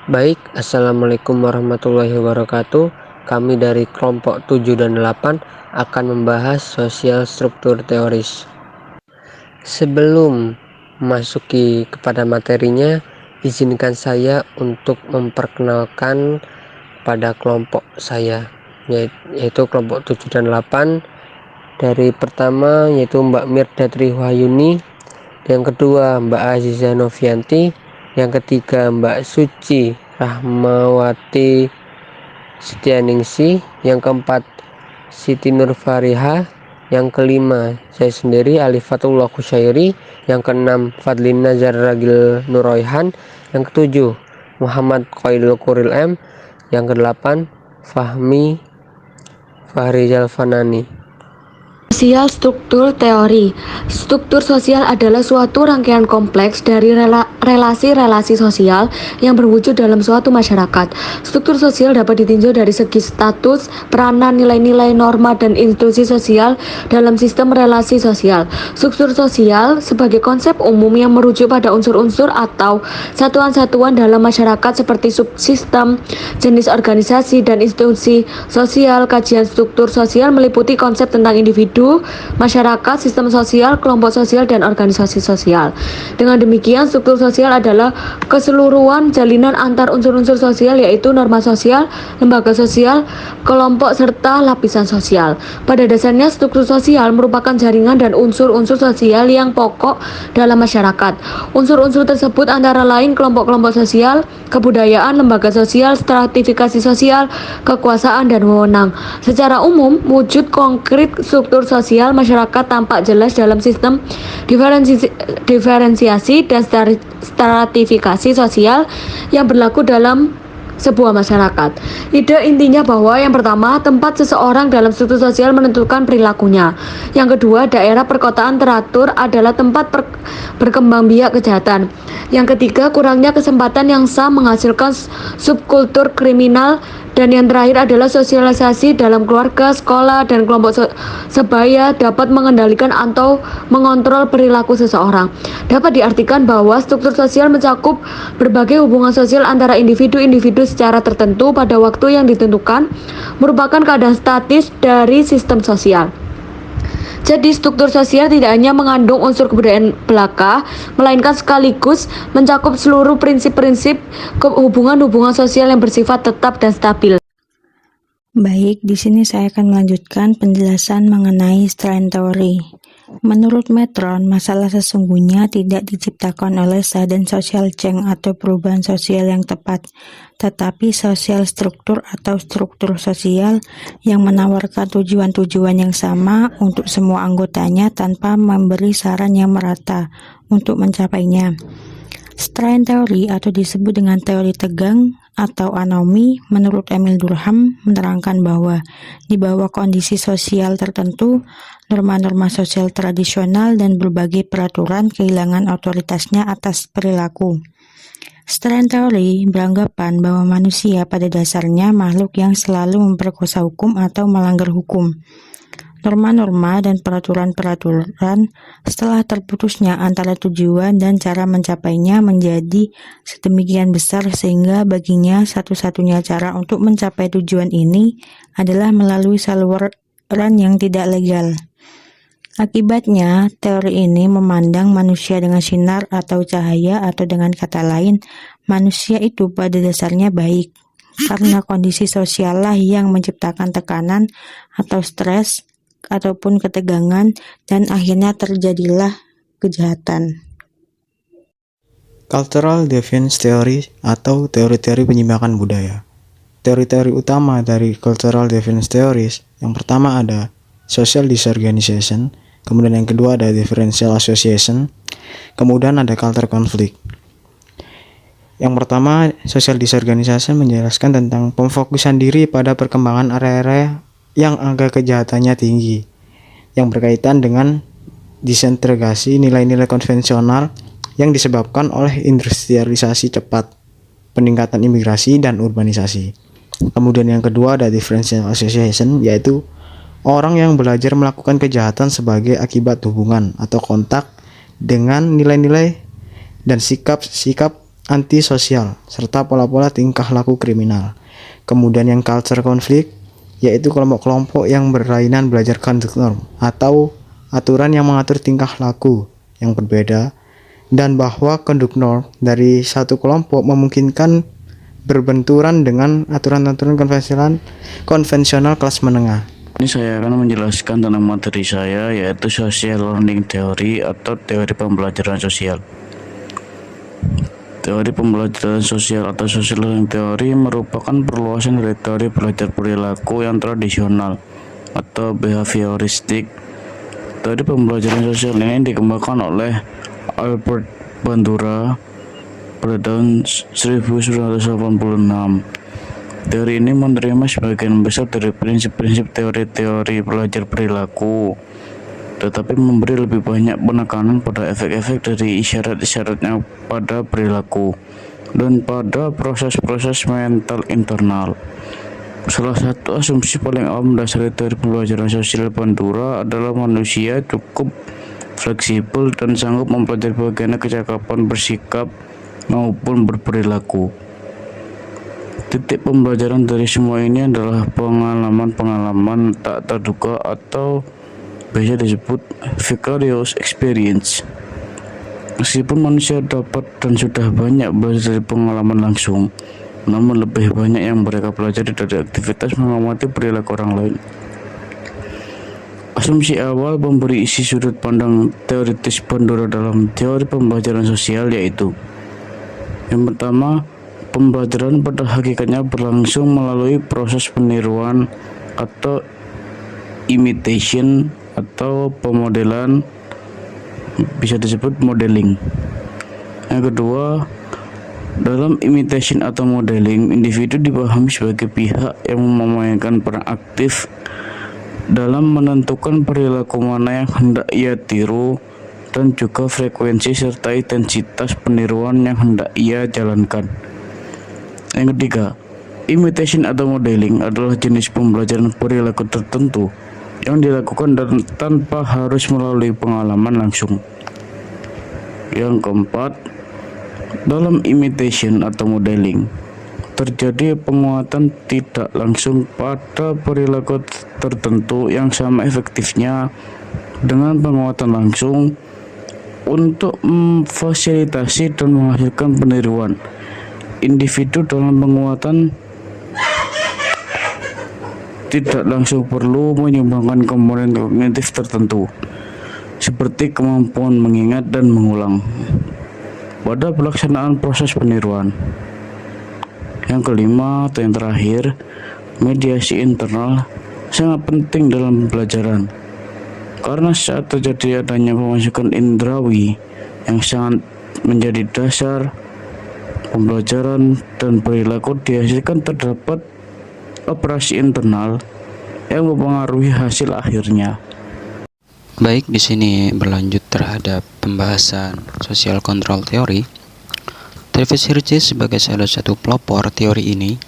Baik, Assalamualaikum warahmatullahi wabarakatuh. Kami dari kelompok 7 dan 8 akan membahas sosial struktur teoris. Sebelum memasuki kepada materinya, izinkan saya untuk memperkenalkan pada kelompok saya, yaitu kelompok 7 dan 8. Dari pertama yaitu Mbak Mirda Triwayuni, yang kedua Mbak Aziza Novianti, yang ketiga Mbak Suci Rahmawati Setianingsi, yang keempat Siti Nurfariha, yang kelima saya sendiri Alifatullah Kusyairi, yang keenam Fadlina Zarragil Nuroihan, yang ketujuh Muhammad Qailul Kuril M, yang kedelapan Fahmi Fahrizal Fanani. Sosial struktur teori. Struktur sosial adalah suatu rangkaian kompleks dari relasi-relasi sosial yang berwujud dalam suatu masyarakat. Struktur sosial dapat ditinjau dari segi status, peranan, nilai-nilai, norma, dan institusi sosial dalam sistem relasi sosial. Struktur sosial sebagai konsep umum yang merujuk pada unsur-unsur atau satuan-satuan dalam masyarakat seperti subsistem, jenis organisasi, dan institusi sosial. Kajian struktur sosial meliputi konsep tentang individu, masyarakat, sistem sosial, kelompok sosial, dan organisasi sosial. Dengan demikian, struktur sosial adalah keseluruhan jalinan antar unsur-unsur sosial, yaitu norma sosial, lembaga sosial, kelompok, serta lapisan sosial. Pada dasarnya, struktur sosial merupakan jaringan dan unsur-unsur sosial yang pokok dalam masyarakat. Unsur-unsur tersebut antara lain kelompok-kelompok sosial, kebudayaan, lembaga sosial, stratifikasi sosial, kekuasaan, dan wewenang. Secara umum, wujud konkret struktur sosial masyarakat tampak jelas dalam sistem diferensiasi dan stratifikasi sosial yang berlaku dalam sebuah masyarakat. Ide intinya bahwa yang pertama, tempat seseorang dalam struktur sosial menentukan perilakunya. Yang kedua, daerah perkotaan teratur adalah tempat berkembang biak kejahatan. Yang ketiga, kurangnya kesempatan yang sah menghasilkan subkultur kriminal. Dan yang terakhir adalah sosialisasi dalam keluarga, sekolah, dan kelompok sebaya dapat mengendalikan atau mengontrol perilaku seseorang. Dapat diartikan bahwa struktur sosial mencakup berbagai hubungan sosial antara individu-individu secara tertentu pada waktu yang ditentukan, merupakan keadaan statis dari sistem sosial. Jadi struktur sosial tidak hanya mengandung unsur kebudayaan belaka, melainkan sekaligus mencakup seluruh prinsip-prinsip hubungan-hubungan sosial yang bersifat tetap dan stabil. Baik, di sini saya akan melanjutkan penjelasan mengenai strain teori. Menurut Metron, masalah sesungguhnya tidak diciptakan oleh sudden social change atau perubahan sosial yang tepat, tetapi sosial struktur atau struktur sosial yang menawarkan tujuan-tujuan yang sama untuk semua anggotanya tanpa memberi saran yang merata untuk mencapainya. Strain teori atau disebut dengan teori tegang atau anomi menurut Emil Durkheim menerangkan bahwa di bawah kondisi sosial tertentu, norma-norma sosial tradisional dan berbagai peraturan kehilangan otoritasnya atas perilaku. Strain teori beranggapan bahwa manusia pada dasarnya makhluk yang selalu memperkosa hukum atau melanggar hukum. Norma-norma dan peraturan-peraturan setelah terputusnya antara tujuan dan cara mencapainya menjadi sedemikian besar sehingga baginya satu-satunya cara untuk mencapai tujuan ini adalah melalui saluran yang tidak legal. Akibatnya, teori ini memandang manusia dengan sinar atau cahaya, atau dengan kata lain, manusia itu pada dasarnya baik, karena kondisi sosiallah yang menciptakan tekanan atau stres, ataupun ketegangan, dan akhirnya terjadilah kejahatan. Cultural Deviance Theory atau teori-teori penyimpangan budaya. Teori-teori utama dari Cultural Deviance Theories, yang pertama ada Social Disorganization, kemudian yang kedua ada Differential Association, kemudian ada Culture Conflict. Yang pertama, Social Disorganization menjelaskan tentang pemfokusan diri pada perkembangan area-area yang angka kejahatannya tinggi, yang berkaitan dengan disintegrasi nilai-nilai konvensional yang disebabkan oleh industrialisasi cepat, peningkatan imigrasi, dan urbanisasi. Kemudian yang kedua ada Differential Association, yaitu orang yang belajar melakukan kejahatan sebagai akibat hubungan atau kontak dengan nilai-nilai dan sikap-sikap antisosial, serta pola-pola tingkah laku kriminal. Kemudian yang culture konflik, yaitu kelompok-kelompok yang berlainan belajar conduct norm atau aturan yang mengatur tingkah laku yang berbeda, dan bahwa conduct norm dari satu kelompok memungkinkan berbenturan dengan aturan-aturan konvensional kelas menengah. Ini saya akan menjelaskan tentang materi saya, yaitu Social Learning Theory atau teori pembelajaran sosial. Teori pembelajaran sosial atau Social Learning Theory merupakan perluasan dari teori belajar perilaku yang tradisional atau behavioristik. Teori pembelajaran sosial ini dikembangkan oleh Albert Bandura pada tahun 1986. Teori ini menerima sebagian besar dari prinsip-prinsip teori-teori belajar perilaku, tetapi memberi lebih banyak penekanan pada efek-efek dari isyarat-isyaratnya pada perilaku dan pada proses-proses mental internal. Salah satu asumsi paling awam mendasari teori pembelajaran sosial Bandura adalah manusia cukup fleksibel dan sanggup mempelajari bagaimana kecakapan bersikap maupun berperilaku. Titik pembelajaran dari semua ini adalah pengalaman-pengalaman tak terduga atau biasa disebut vicarious experience. Meskipun manusia dapat dan sudah banyak belajar dari pengalaman langsung, namun lebih banyak yang mereka pelajari dari aktivitas mengamati perilaku orang lain. Asumsi awal memberi isi sudut pandang teoritis Bandura dalam teori pembelajaran sosial, yaitu yang pertama, pembelajaran pada hakikatnya berlangsung melalui proses peniruan atau imitation atau pemodelan, bisa disebut modeling. Yang kedua, dalam imitation atau modeling, individu dipahami sebagai pihak yang memainkan peran aktif dalam menentukan perilaku mana yang hendak ia tiru dan juga frekuensi serta intensitas peniruan yang hendak ia jalankan. Yang ketiga, imitation atau modeling adalah jenis pembelajaran perilaku tertentu yang dilakukan dan tanpa harus melalui pengalaman langsung. Yang keempat, dalam imitation atau modeling terjadi penguatan tidak langsung pada perilaku tertentu yang sama efektifnya dengan penguatan langsung untuk memfasilitasi dan menghasilkan peniruan. Individu dalam penguatan tidak langsung perlu menyumbangkan komponen kognitif tertentu seperti kemampuan mengingat dan mengulang pada pelaksanaan proses peniruan. Yang kelima atau yang terakhir, mediasi internal sangat penting dalam pembelajaran, karena saat terjadi adanya pemasukan indrawi yang sangat menjadi dasar pembelajaran dan perilaku dihasilkan, terdapat operasi internal yang mempengaruhi hasil akhirnya. Baik, di sini berlanjut terhadap pembahasan social control theory. Travis Hirsch sebagai salah satu pelopor teori ini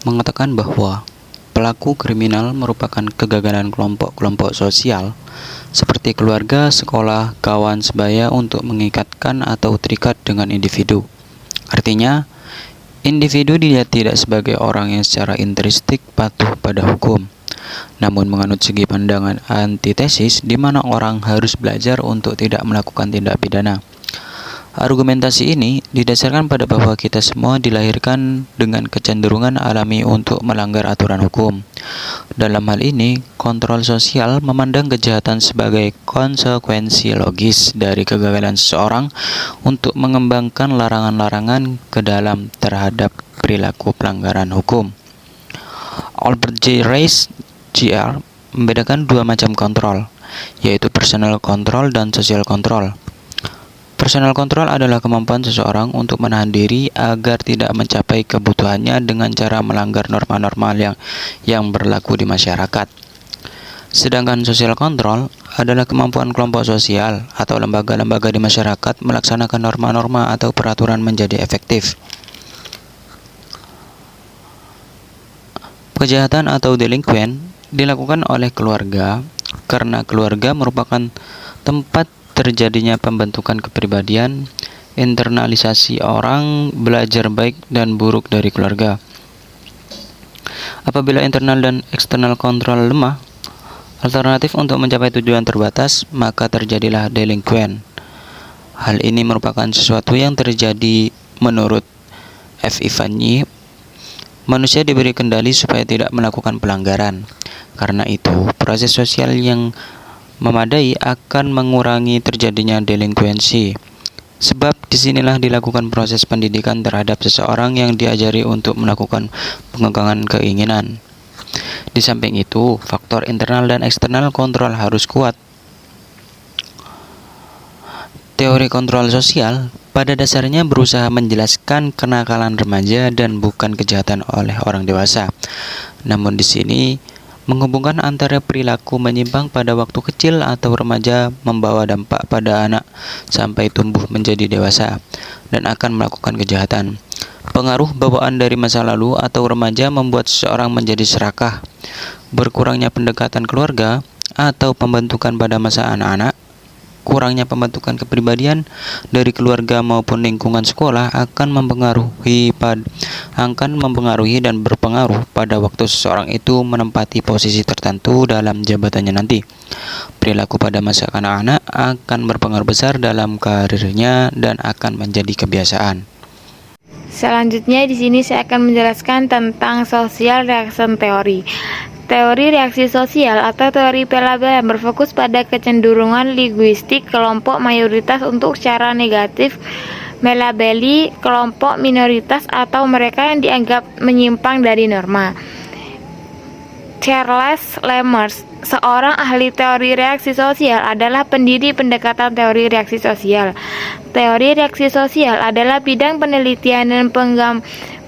mengatakan bahwa pelaku kriminal merupakan kegagalan kelompok-kelompok sosial seperti keluarga, sekolah, kawan sebaya untuk mengikatkan atau terikat dengan individu. Artinya, individu dilihat tidak sebagai orang yang secara intrinsik patuh pada hukum, namun menganut segi pandangan antitesis di mana orang harus belajar untuk tidak melakukan tindak pidana. Argumentasi ini didasarkan pada bahwa kita semua dilahirkan dengan kecenderungan alami untuk melanggar aturan hukum. Dalam hal ini, kontrol sosial memandang kejahatan sebagai konsekuensi logis dari kegagalan seseorang untuk mengembangkan larangan-larangan ke dalam terhadap perilaku pelanggaran hukum. Albert J. Reis, Jr. membedakan dua macam kontrol, yaitu personal control dan social control. Personal control adalah kemampuan seseorang untuk menahan diri agar tidak mencapai kebutuhannya dengan cara melanggar norma-norma yang berlaku di masyarakat. Sedangkan social control adalah kemampuan kelompok sosial atau lembaga-lembaga di masyarakat melaksanakan norma-norma atau peraturan menjadi efektif. Kejahatan atau delinquen dilakukan oleh keluarga karena keluarga merupakan tempat terjadinya pembentukan kepribadian internalisasi orang belajar baik dan buruk dari keluarga. Apabila internal dan eksternal kontrol lemah, alternatif untuk mencapai tujuan terbatas, maka terjadilah delinquen. Hal ini merupakan sesuatu yang terjadi menurut F. Ivanyi. Manusia diberi kendali supaya tidak melakukan pelanggaran. Karena itu, proses sosial yang memadai akan mengurangi terjadinya delinkuensi. Sebab disinilah dilakukan proses pendidikan terhadap seseorang yang diajari untuk melakukan pengembangan keinginan. Di samping itu, faktor internal dan eksternal kontrol harus kuat. Teori kontrol sosial pada dasarnya berusaha menjelaskan kenakalan remaja dan bukan kejahatan oleh orang dewasa. Namun di sini menghubungkan antara perilaku menyimpang pada waktu kecil atau remaja membawa dampak pada anak sampai tumbuh menjadi dewasa dan akan melakukan kejahatan. Pengaruh bawaan dari masa lalu atau remaja membuat seseorang menjadi serakah. Berkurangnya pendekatan keluarga atau pembentukan pada masa anak-anak, kurangnya pembentukan kepribadian dari keluarga maupun lingkungan sekolah akan mempengaruhi dan berpengaruh pada waktu seseorang itu menempati posisi tertentu dalam jabatannya nanti. Perilaku pada masa anak-anak akan berpengaruh besar dalam karirnya dan akan menjadi kebiasaan. Selanjutnya di sini saya akan menjelaskan tentang social reaction theory. Teori reaksi sosial atau teori pelabelan berfokus pada kecenderungan linguistik kelompok mayoritas untuk secara negatif melabeli kelompok minoritas atau mereka yang dianggap menyimpang dari norma. Charles Lemers, seorang ahli teori reaksi sosial, adalah pendiri pendekatan teori reaksi sosial. Teori reaksi sosial adalah bidang penelitian dan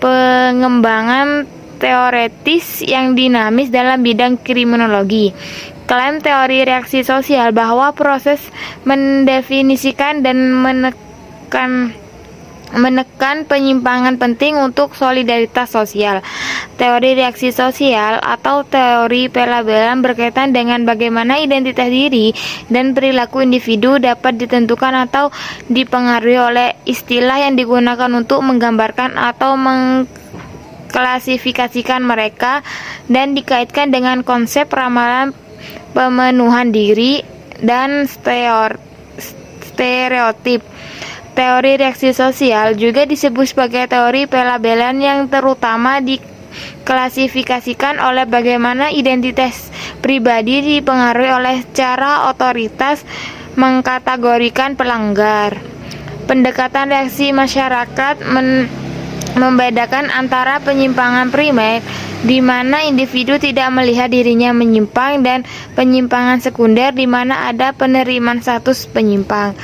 pengembangan teoretis yang dinamis dalam bidang kriminologi. Klaim teori reaksi sosial bahwa proses mendefinisikan dan menekan penyimpangan penting untuk solidaritas sosial. Teori reaksi sosial atau teori pelabelan berkaitan dengan bagaimana identitas diri dan perilaku individu dapat ditentukan atau dipengaruhi oleh istilah yang digunakan untuk menggambarkan atau klasifikasikan mereka dan dikaitkan dengan konsep ramalan pemenuhan diri dan stereotip. Teori reaksi sosial juga disebut sebagai teori pelabelan yang terutama diklasifikasikan oleh bagaimana identitas pribadi dipengaruhi oleh cara otoritas mengkategorikan pelanggar. Pendekatan reaksi masyarakat membedakan antara penyimpangan primer, di mana individu tidak melihat dirinya menyimpang, dan penyimpangan sekunder, di mana ada penerimaan status penyimpang.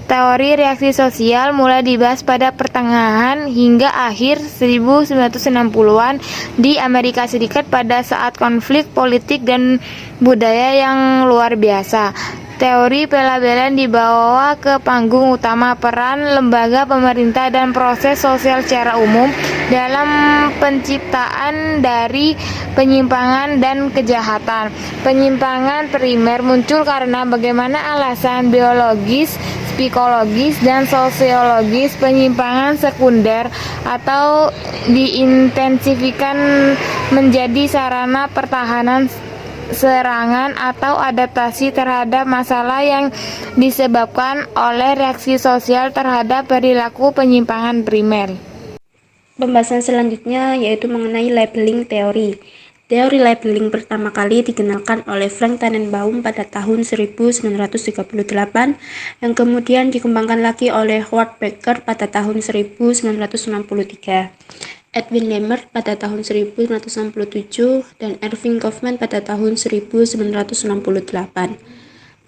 Teori reaksi sosial mulai dibahas pada pertengahan hingga akhir 1960-an di Amerika Serikat pada saat konflik politik dan budaya yang luar biasa. Teori pelabelan dibawa ke panggung utama peran lembaga pemerintah dan proses sosial secara umum dalam penciptaan dari penyimpangan dan kejahatan. Penyimpangan primer muncul karena bagaimana alasan biologis, psikologis, dan sosiologis. Penyimpangan sekunder atau diintensifikan menjadi sarana pertahanan, serangan, atau adaptasi terhadap masalah yang disebabkan oleh reaksi sosial terhadap perilaku penyimpangan primer. Pembahasan selanjutnya yaitu mengenai labeling teori. Teori labeling pertama kali dikenalkan oleh Frank Tannenbaum pada tahun 1938 yang kemudian dikembangkan lagi oleh Howard Becker pada tahun 1963. Edwin Lemert pada tahun 1967 dan Erving Goffman pada tahun 1968.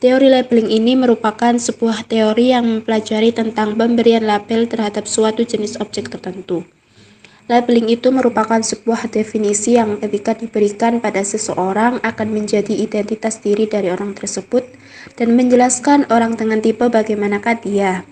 Teori labeling ini merupakan sebuah teori yang mempelajari tentang pemberian label terhadap suatu jenis objek tertentu. Labeling itu merupakan sebuah definisi yang ketika diberikan pada seseorang akan menjadi identitas diri dari orang tersebut dan menjelaskan orang dengan tipe bagaimanakah dia.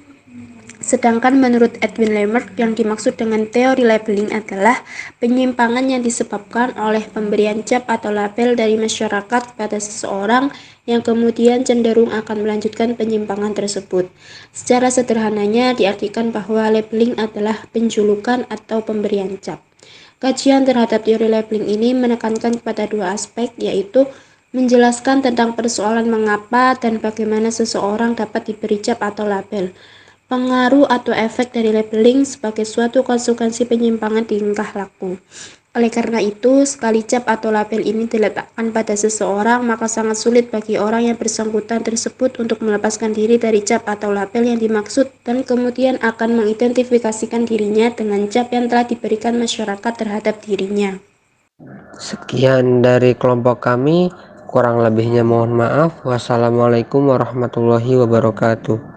Sedangkan menurut Edwin Lemert, yang dimaksud dengan teori labeling adalah penyimpangan yang disebabkan oleh pemberian cap atau label dari masyarakat kepada seseorang yang kemudian cenderung akan melanjutkan penyimpangan tersebut. Secara sederhananya diartikan bahwa labeling adalah penjulukan atau pemberian cap. Kajian terhadap teori labeling ini menekankan kepada dua aspek, yaitu menjelaskan tentang persoalan mengapa dan bagaimana seseorang dapat diberi cap atau label, pengaruh atau efek dari labeling sebagai suatu konsekuensi penyimpangan tingkah laku. Oleh karena itu, sekali cap atau label ini diletakkan pada seseorang, maka sangat sulit bagi orang yang bersangkutan tersebut untuk melepaskan diri dari cap atau label yang dimaksud dan kemudian akan mengidentifikasikan dirinya dengan cap yang telah diberikan masyarakat terhadap dirinya. Sekian dari kelompok kami, kurang lebihnya mohon maaf. Wassalamualaikum warahmatullahi wabarakatuh.